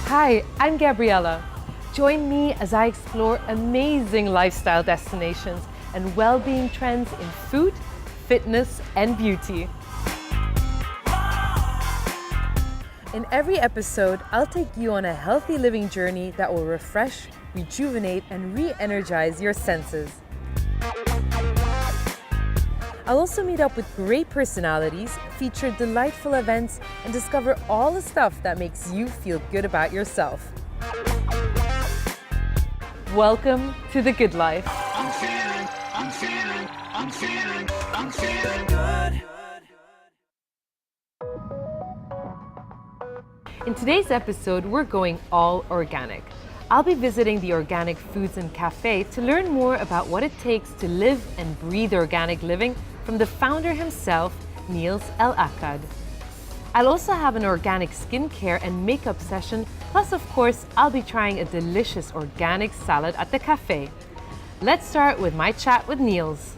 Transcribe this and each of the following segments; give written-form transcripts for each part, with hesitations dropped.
Hi, I'm Gabriella. Join me as I explore amazing lifestyle destinations and well-being trends in food, fitness, and beauty. In every episode, I'll take you on a healthy living journey that will refresh, rejuvenate, and re-energize your senses. I'll also meet up with great personalities, feature delightful events, and discover all the stuff that makes you feel good about yourself. Welcome to the good life. I'm feeling good. In today's episode, we're going all organic. I'll be visiting the Organic Foods and Cafe to learn more about what it takes to live and breathe organic living from the founder himself, Niels Al-Akkad. I'll also have an organic skincare and makeup session, plus of course, I'll be trying a delicious organic salad at the cafe. Let's start with my chat with Niels.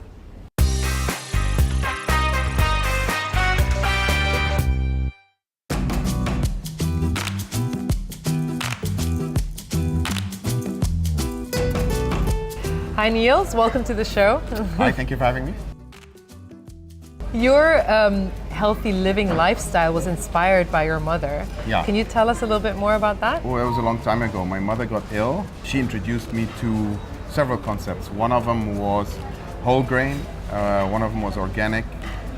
Hi Niels, welcome to the show. Hi, thank you for having me. Your healthy living lifestyle was inspired by your mother. Yeah. Can you tell us a little bit more about that? Oh, it was a long time ago. My mother got ill. She introduced me to several concepts. One of them was whole grain, one of them was organic,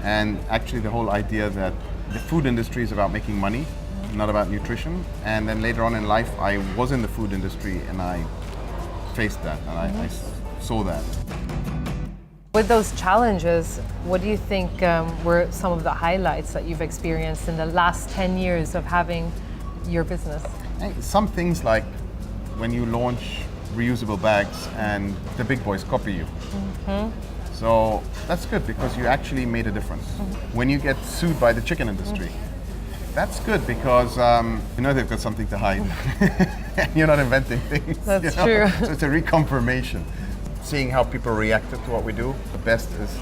and actually the whole idea that the food industry is about making money, not about nutrition. And then later on in life, I was in the food industry and I faced that and I saw that. With those challenges, what do you think were some of the highlights that you've experienced in the last 10 years of having your business? Some things like when you launch reusable bags and the big boys copy you. So that's good because you actually made a difference. When you get sued by the chicken industry, that's good because you know they've got something to hide. You're not inventing things. That's true. So it's a reconfirmation. Seeing how people reacted to what we do. The best is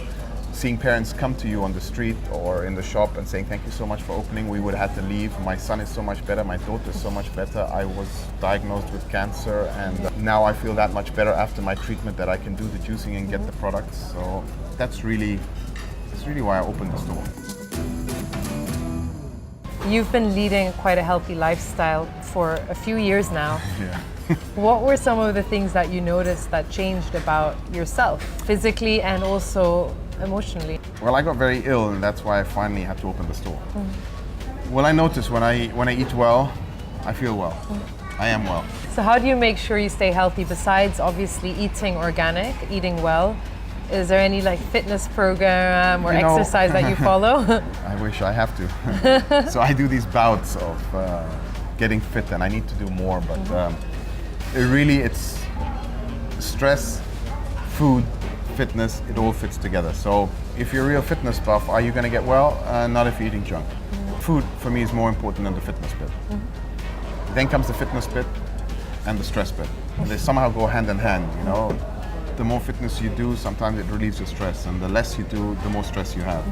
seeing parents come to you on the street or in the shop and saying, thank you so much for opening. We would have had to leave. My son is so much better. My daughter is so much better. I was diagnosed with cancer and now I feel that much better after my treatment that I can do the juicing and get the products. So that's really why I opened the store. You've been leading quite a healthy lifestyle for a few years now. Yeah. What were some of the things that you noticed that changed about yourself, physically and also emotionally? Well, I got very ill and that's why I finally had to open the store. Well, I notice when I eat well, I feel well. I am well. So how do you make sure you stay healthy besides obviously eating organic, eating well? Is there any like fitness program or exercise that you follow? I wish I have to. So I do these bouts of getting fit and I need to do more, but it's stress, food, fitness, it all fits together. So if you're a real fitness buff, are you going to get well? Not if you're eating junk. Food for me is more important than the fitness bit. Then comes the fitness bit and the stress bit. They somehow go hand in hand, you know. The more fitness you do, sometimes it relieves your stress, and the less you do, the more stress you have.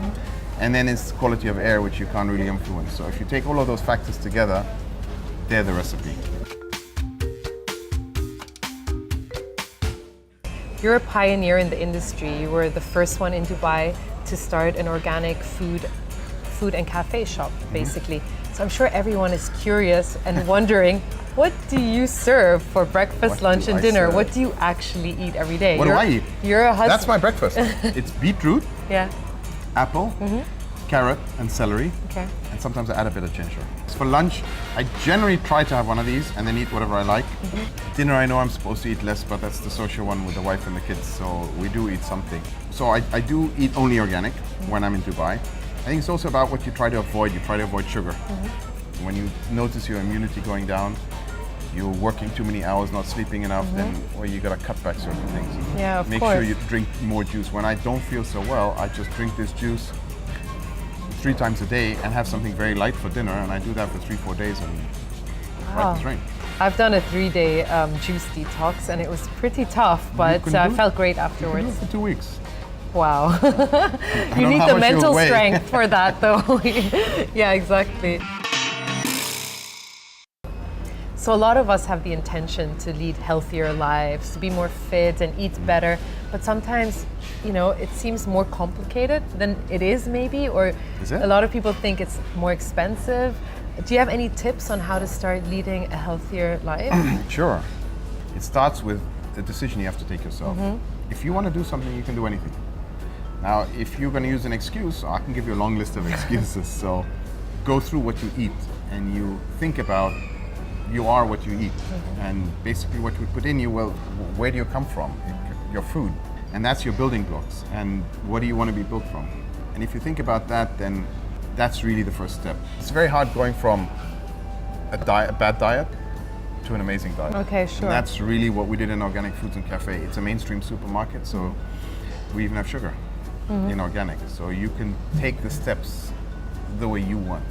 And then it's quality of air, which you can't really influence. So if you take all of those factors together, they're the recipe. You're a pioneer in the industry. You were the first one in Dubai to start an organic food and cafe shop, basically. So I'm sure everyone is curious and wondering, what do you serve for breakfast, lunch, and dinner? What do you actually eat every day? What do I eat? You're a husband. That's my breakfast. It's beetroot, Yeah. apple, carrot, and celery. Okay. And sometimes I add a bit of ginger. For lunch, I generally try to have one of these and then eat whatever I like. Dinner, I know I'm supposed to eat less, but that's the social one with the wife and the kids, so we do eat something. So I do eat only organic when I'm in Dubai. I think it's also about what you try to avoid. You try to avoid sugar. When you notice your immunity going down, you're working too many hours, not sleeping enough, then you gotta cut back certain things. Yeah, of Make course. sure you drink more juice. When I don't feel so well, I just drink this juice 3 times a day and have something very light for dinner, and I do that for 3-4 days and right as rain. I've done a 3-day juice detox and it was pretty tough, but I felt great afterwards. You can do it for 2 weeks. Wow. You need the mental strength for that though. Yeah, exactly. So So a lot of us have the intention to lead healthier lives, to be more fit and eat better, but sometimes, you know, it seems more complicated than it is maybe, or Is it? a lot of people think it's more expensive. Do you have any tips on how to start leading a healthier life? Sure. It starts with the decision you have to take yourself. If you want to do something, you can do anything. Now, if you're going to use an excuse, I can give you a long list of excuses. So go through what you eat and you think about you are what you eat. And basically what we put in you, well, where do you come from? Your food. And that's your building blocks. And what do you want to be built from? And if you think about that, then that's really the first step. It's very hard going from a bad diet to an amazing diet. Okay, sure. And that's really what we did in Organic Foods and Cafe. It's a mainstream supermarket, so we even have sugar in organic. So you can take the steps the way you want.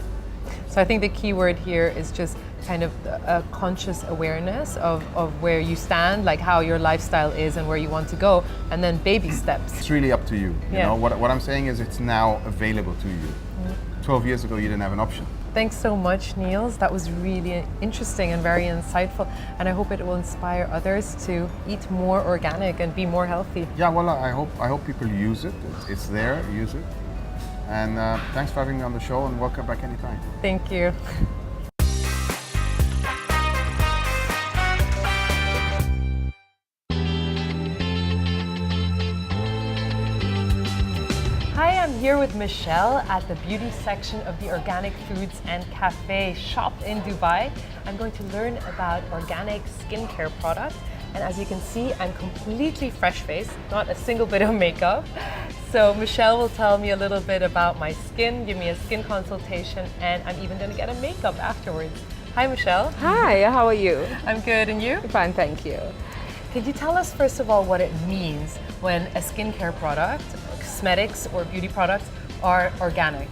So I think the key word here is just kind of a conscious awareness of where you stand, like how your lifestyle is and where you want to go, and then baby steps. It's really up to you. You Yeah. know, what I'm saying is it's now available to you. 12 years ago, you didn't have an option. Thanks so much, Niels. That was really interesting and very insightful. And I hope it will inspire others to eat more organic and be more healthy. Yeah, well, I hope people use it. It's there, use it. And thanks for having me on the show, and welcome back anytime. Thank you. Hi, I'm here with Michelle at the beauty section of the Organic Foods and Cafe shop in Dubai. I'm going to learn about organic skincare products. And as you can see, I'm completely fresh-faced, not a single bit of makeup. So Michelle will tell me a little bit about my skin, give me a skin consultation, and I'm even going to get a makeup afterwards. Hi, Michelle. Hi, how are you? I'm good, and you? Fine, thank you. Could you tell us first of all what it means when a skincare product, cosmetics or beauty products are organic?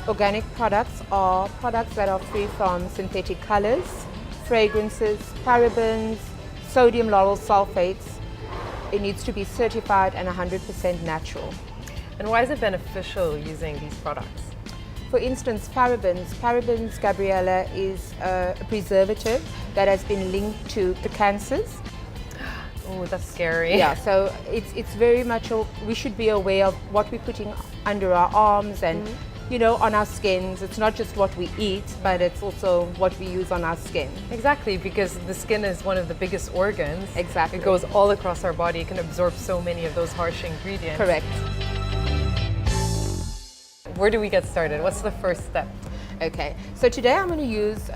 Organic products are products that are free from synthetic colors, fragrances, parabens, sodium lauryl sulfates. It needs to be certified and 100% natural. And why is it beneficial using these products? For instance, parabens, Gabriella, is a preservative that has been linked to cancers. Oh, that's scary. Yeah, so it's very much, we should be aware of what we're putting under our arms and, you know, on our skins. It's not just what we eat, but it's also what we use on our skin. Exactly, because the skin is one of the biggest organs. Exactly. It goes all across our body. It can absorb so many of those harsh ingredients. Correct. Where do we get started? What's the first step? Okay, so today I'm going to use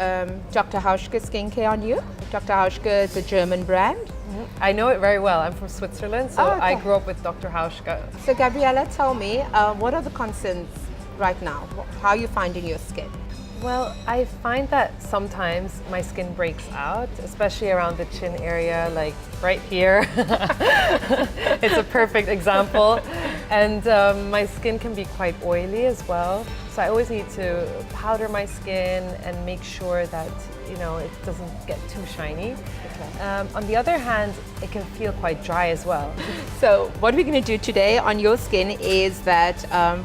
Dr. Hauschka skincare on you. Dr. Hauschka is a German brand. I know it very well. I'm from Switzerland, so Oh, okay. I grew up with Dr. Hauschka. So Gabriella, tell me, what are the concerns right now? How are you finding your skin? Well, I find that sometimes my skin breaks out, especially around the chin area, like right here. It's a perfect example. And my skin can be quite oily as well. So I always need to powder my skin and make sure that, you know, it doesn't get too shiny. Okay. On the other hand, it can feel quite dry as well. So what we're going to do today on your skin is that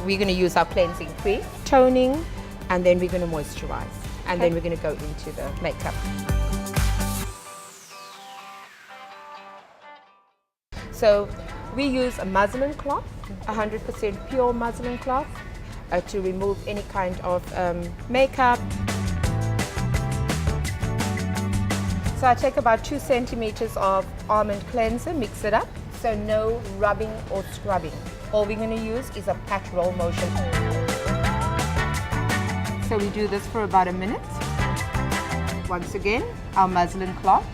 we're going to use our cleansing cream, toning, and then we're going to moisturize. And then we're going to go into the makeup. So we use a muslin cloth, 100% pure muslin cloth, to remove any kind of makeup. So I take about 2 centimeters of almond cleanser, mix it up. So no rubbing or scrubbing. All we're going to use is a pat roll motion. So we do this for about a minute. Once again, our muslin cloth.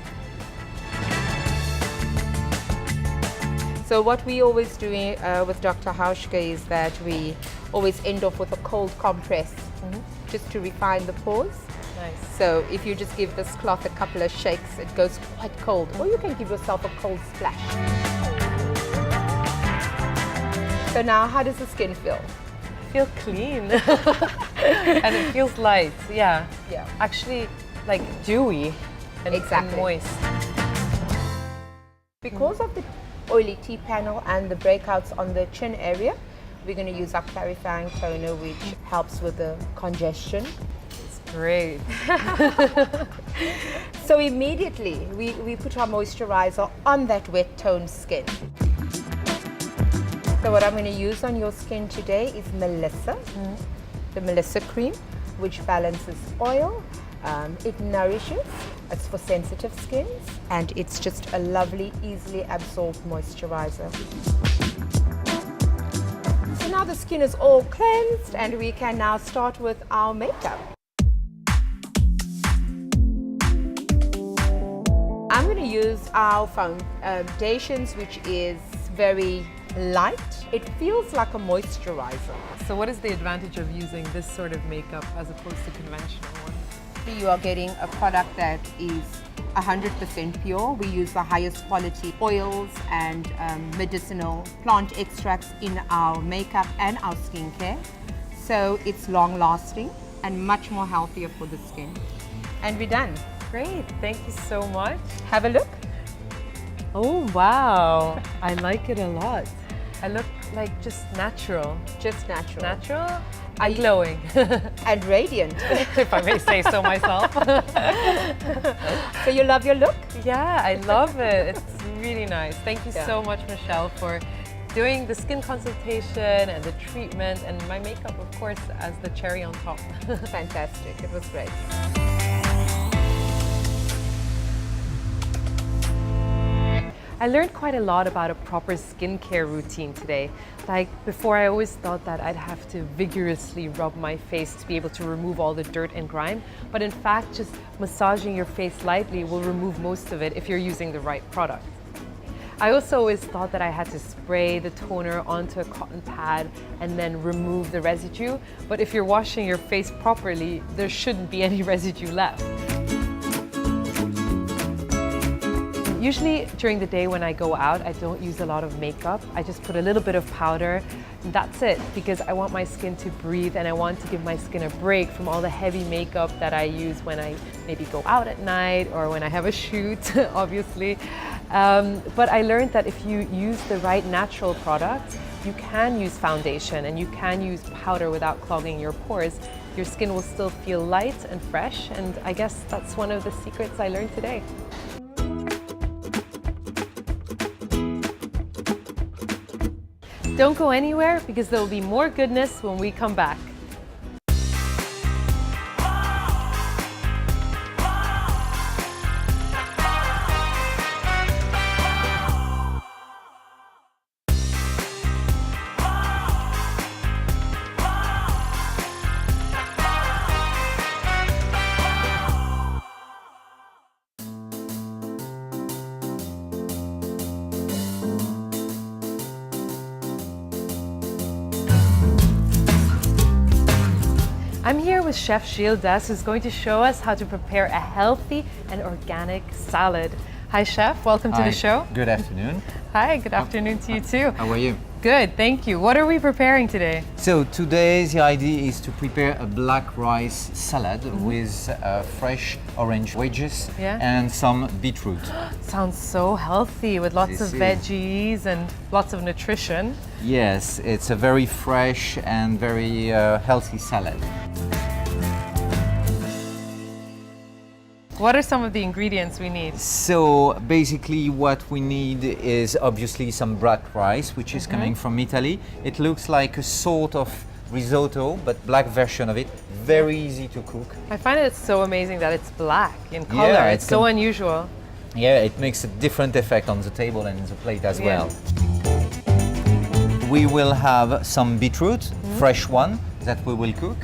So what we always do with Dr. Hauschka is that we always end off with a cold compress, just to refine the pores. Nice. So if you just give this cloth a couple of shakes, it goes quite cold. Or you can give yourself a cold splash. So now, how does the skin feel? I feel clean. And it feels light, yeah. Yeah. Actually, like dewy and, Exactly. and moist. Because of the oily T-panel and the breakouts on the chin area, we're going to use our clarifying toner, which helps with the congestion. Great. So immediately we put our moisturizer on that wet toned skin. So what I'm going to use on your skin today is Melissa, the Melissa cream, which balances oil. It nourishes, it's for sensitive skins, and it's just a lovely, easily absorbed moisturizer. So now the skin is all cleansed and we can now start with our makeup. I'm going to use our foundations, which is very light. It feels like a moisturizer. So what is the advantage of using this sort of makeup as opposed to conventional one? You are getting a product that is 100% pure. We use the highest quality oils and medicinal plant extracts in our makeup and our skincare. So it's long lasting and much more healthier for the skin. And we're done. Great, thank you so much. Have a look. Oh wow, I like it a lot. I look like just natural. Just natural. Natural and glowing. And radiant. If I may say so myself. So you love your look? Yeah, I love it. It's really nice. Thank you Yeah. so much, Michelle, for doing the skin consultation and the treatment, and my makeup, of course, as the cherry on top. Fantastic. It was great. I learned quite a lot about a proper skincare routine today. Like before, I always thought that I'd have to vigorously rub my face to be able to remove all the dirt and grime. But in fact, just massaging your face lightly will remove most of it if you're using the right product. I also always thought that I had to spray the toner onto a cotton pad and then remove the residue. But if you're washing your face properly, there shouldn't be any residue left. Usually during the day when I go out, I don't use a lot of makeup. I just put a little bit of powder, and that's it, because I want my skin to breathe and I want to give my skin a break from all the heavy makeup that I use when I maybe go out at night or when I have a shoot, obviously. But I learned that if you use the right natural products, you can use foundation and you can use powder without clogging your pores. Your skin will still feel light and fresh, and I guess that's one of the secrets I learned today. Don't go anywhere because there will be more goodness when we come back. I'm here with Chef Gilles, who's going to show us how to prepare a healthy and organic salad. Hi Chef, welcome to the show. Good afternoon. Hi, good afternoon to you too. How are you? Good, thank you. What are we preparing today? So today the idea is to prepare a black rice salad with fresh orange wedges and some beetroot. Sounds so healthy with lots This of is. veggies and lots of nutrition. Yes, it's a very fresh and very healthy salad. What are some of the ingredients we need? So basically what we need is obviously some black rice, which is coming from Italy. It looks like a sort of risotto, but black version of it. Very easy to cook. I find it so amazing that it's black in color. Yeah, it's so unusual. Yeah, it makes a different effect on the table and the plate as Yeah. well. We will have some beetroot, fresh one, that we will cook.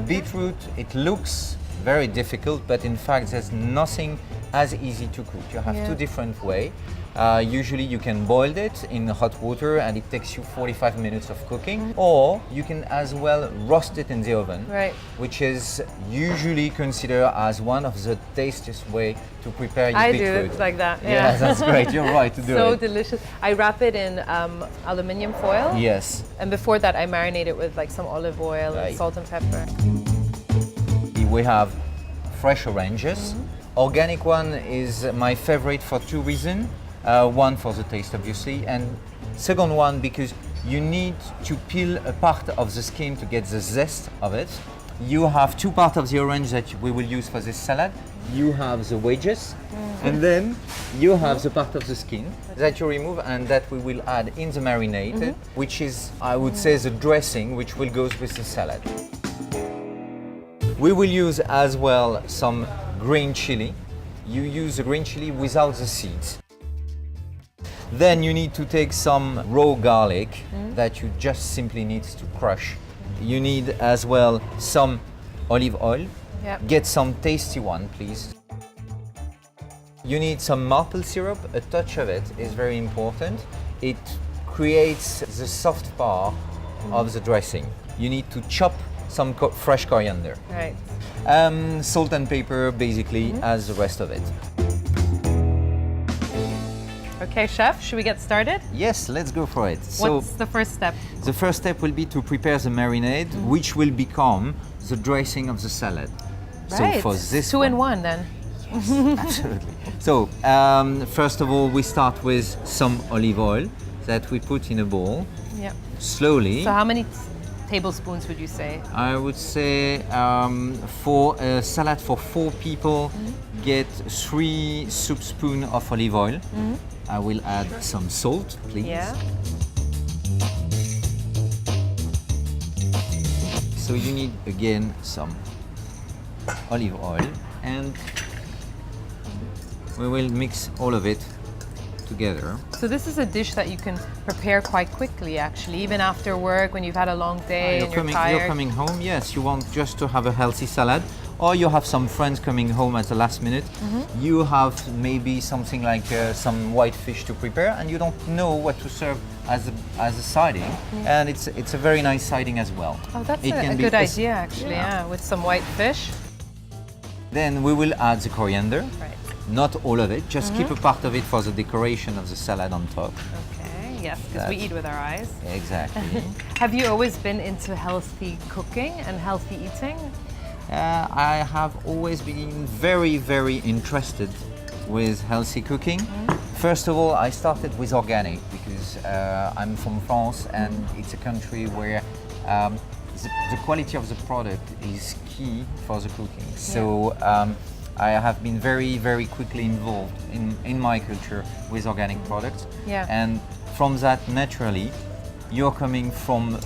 Beetroot, it looks very difficult, but in fact there's nothing as easy to cook. You have two different ways. Usually you can boil it in hot water and it takes you 45 minutes of cooking, or you can as well roast it in the oven, which is usually considered as one of the tastiest way to prepare your I beetroot. do it like that. Yeah, that's great. You're right to do So it. delicious. I wrap it in aluminium foil. Yes. And before that, I marinate it with like some olive oil and Right. salt and pepper. We have fresh oranges. Organic one is my favorite for two reasons. One for the taste, obviously, and second one because you need to peel a part of the skin to get the zest of it. you have two parts of the orange that we will use for this salad. You have the wedges, and then you have the part of the skin that you remove and that we will add in the marinade, which is, I would say, the dressing which will go with the salad. We will use as well some green chili. You use the green chili without the seeds. Then you need to take some raw garlic that you just simply need to crush. You need as well some olive oil. Yep. Get some tasty one, please. You need some maple syrup. A touch of it is very important. It creates the soft part of the dressing. You need to chop some fresh coriander. Right. Salt and pepper, basically, as the rest of it. Okay, chef, should we get started? Yes, let's go for it. What's the first step? The first step will be to prepare the marinade, which will become the dressing of the salad. Right. So for this Two in one then. Absolutely. So first of all, we start with some olive oil that we put in a bowl. Yep. Slowly. So how many tablespoons would you say? I would say for a salad for 4 people, get 3 soup spoons of olive oil. I will add some salt, please. Yeah. So you need again some olive oil, and we will mix all of it together. So this is a dish that you can prepare quite quickly, actually, even after work when you've had a long day and you're tired. You're coming home, yes, you want just to have a healthy salad, or you have some friends coming home at the last minute. You have maybe something like some white fish to prepare, and you don't know what to serve as a siding, and it's a very nice siding as well. Oh, that's It a can be good idea, actually, yeah, with some white fish. Then we will add the coriander. Right. Not all of it, just keep a part of it for the decoration of the salad on top. Okay, yes, because we eat with our eyes. Exactly. Have you always been into healthy cooking and healthy eating? I have always been very, very interested with healthy cooking. First of all, I started with organic because I'm from France and it's a country where the quality of the product is key for the cooking. So I have been very, very quickly involved in my culture with organic products. Yeah. And from that, naturally, you're coming from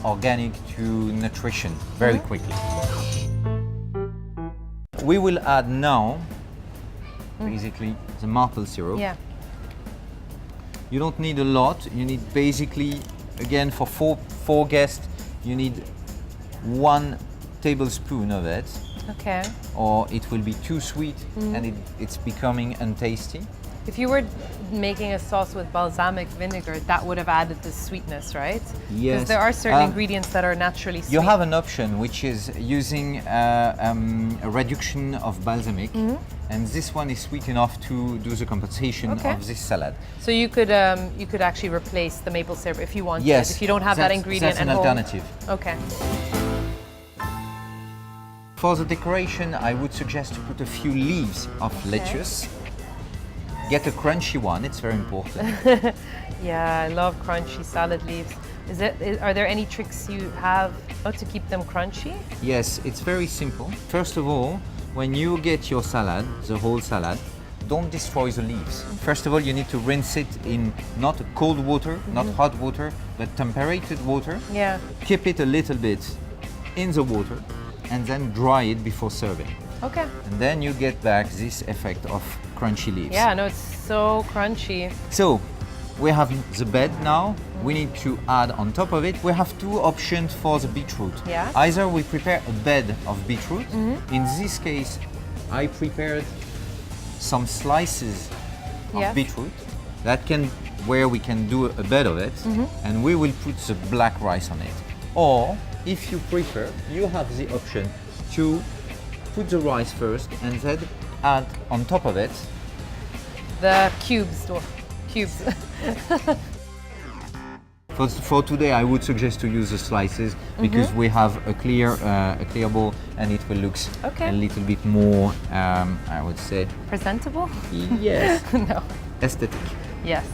organic to nutrition very quickly. We will add now, basically, the maple syrup. Yeah. You don't need a lot. You need basically, again, for four guests, you need 1 tablespoon of it. Okay. Or it will be too sweet and it's becoming untasty. If you were making a sauce with balsamic vinegar, that would have added the sweetness, right? Yes. Because there are certain ingredients that are naturally sweet. You have an option which is using a reduction of balsamic, and this one is sweet enough to do the compensation of this salad. So you could actually replace the maple syrup if you wanted. Yes. If you don't have that ingredient that's an at home. alternative. Okay. For the decoration, I would suggest to put a few leaves of lettuce. Get a crunchy one, it's very important. Yeah, I love crunchy salad leaves. Are there any tricks you have to keep them crunchy? Yes, it's very simple. First of all, when you get your salad, the whole salad, don't destroy the leaves. First of all, you need to rinse it in not cold water, not hot water, but temperated water. Yeah. Keep it a little bit in the water and then dry it before serving. Okay. And then you get back this effect of crunchy leaves. Yeah, no, it's so crunchy. So we have the bed now. We need to add on top of it. We have 2 options for the beetroot. Yeah. Either we prepare a bed of beetroot. In this case, I prepared some slices of beetroot where we can do a bed of it, and we will put the black rice on it. Or if you prefer, you have the option to put the rice first and then add on top of it The cubes. For today, I would suggest to use the slices because we have a clear bowl and it will look a little bit more, I would say, Presentable? yes, No. aesthetic. Yes.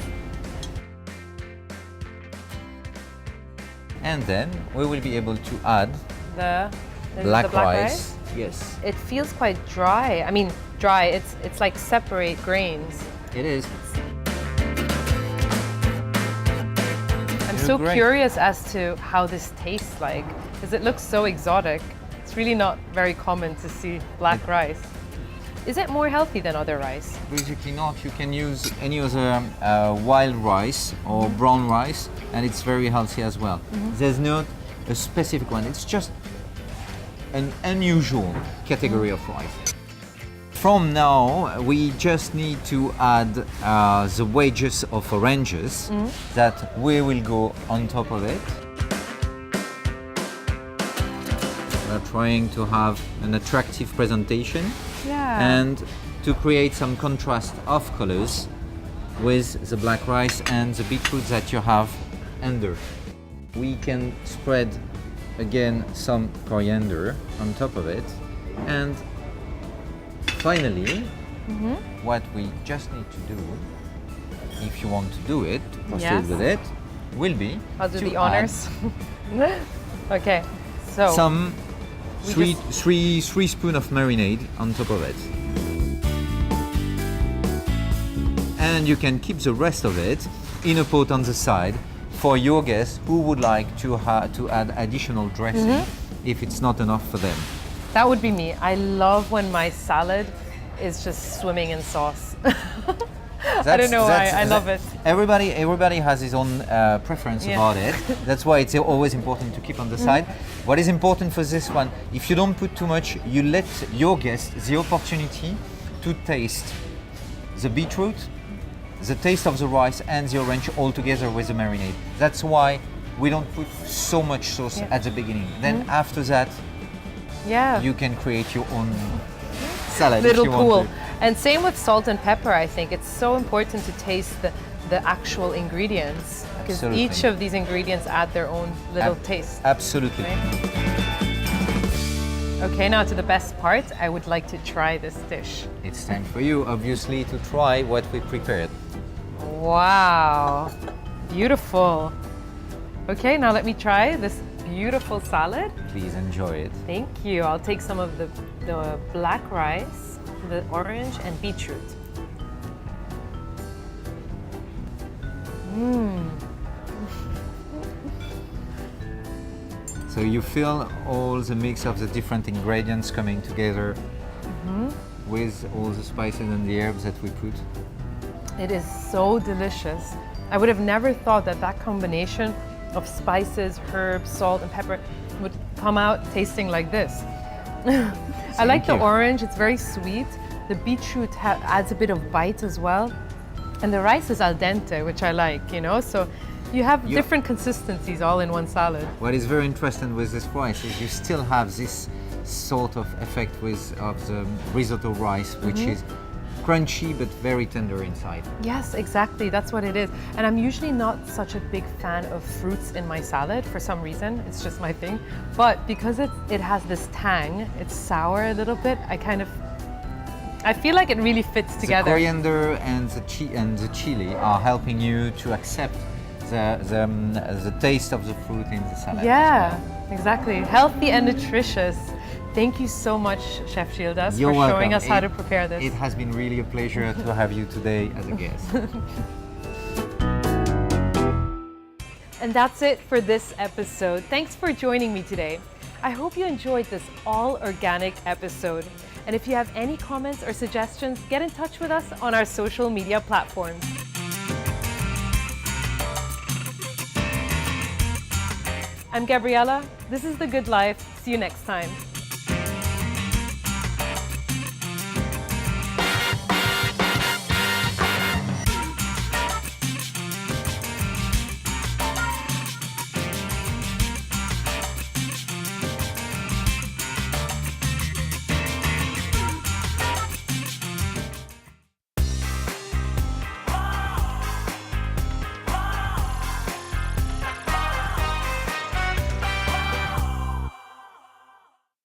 And then we will be able to add The This black is the black rice. Yes, It feels quite dry. I mean, dry. It's like separate grains. it is. I'm You're so great. curious as to how this tastes like, because it looks so exotic. It's really not very common to see black rice. Is it more healthy than other rice? Basically not. You can use any other wild rice or brown rice, and it's very healthy as well. There's not a specific one. It's just an unusual category of rice. From now, we just need to add the wedges of oranges that we will go on top of it. We're trying to have an attractive presentation. Yeah. And to create some contrast of colors with the black rice and the beetroot that you have under. We can spread again some coriander on top of it, and finally what we just need to do, if you want to do it, to proceed Yes. with it, will be I'll do to the add honors. Okay, so some We three spoons of marinade on top of it. And you can keep the rest of it in a pot on the side for your guests who would like to add additional dressing if it's not enough for them. that would be me. I love when my salad is just swimming in sauce. I don't know why, I love it. Everybody has his own preference Yeah. about it. That's why it's always important to keep on the side. What is important for this one, if you don't put too much, you let your guests the opportunity to taste the beetroot, the taste of the rice and the orange all together with the marinade. That's why we don't put so much sauce Yeah. at the beginning. Then after that, Yeah. you can create your own salad Little if you want pool. to. And same with salt and pepper, I think. It's so important to taste the actual ingredients, because Absolutely. each of these ingredients add their own little taste. Absolutely. Right? Okay, now to the best part. I would like to try this dish. It's time for you, obviously, to try what we prepared. Wow, beautiful. Okay, now let me try this beautiful salad. Please enjoy it. Thank you. I'll take some of the black rice, the orange, and beetroot. So you feel all the mix of the different ingredients coming together with all the spices and the herbs that we put. It is so delicious. I would have never thought that that combination of spices, herbs, salt, and pepper would come out tasting like this. I like the you. orange, it's very sweet. The beetroot adds a bit of bite as well. And the rice is al dente, which I like, you know? So you have You- different consistencies all in one salad. What is very interesting with this rice is you still have this sort of effect of the risotto rice, which is crunchy but very tender inside. Yes, exactly. That's what it is. And I'm usually not such a big fan of fruits in my salad for some reason. It's just my thing. But because it has this tang, it's sour a little bit, I feel like it really fits The together. coriander and the chili are helping you to accept the taste of the fruit in the salad. Yeah, exactly. Healthy and nutritious. Thank you so much, Chef Gildas, You're for welcome. showing us how to prepare this. It has been really a pleasure to have you today as a guest. And that's it for this episode. Thanks for joining me today. I hope you enjoyed this all organic episode. And if you have any comments or suggestions, get in touch with us on our social media platforms. I'm Gabriella. This is The Good Life. See you next time.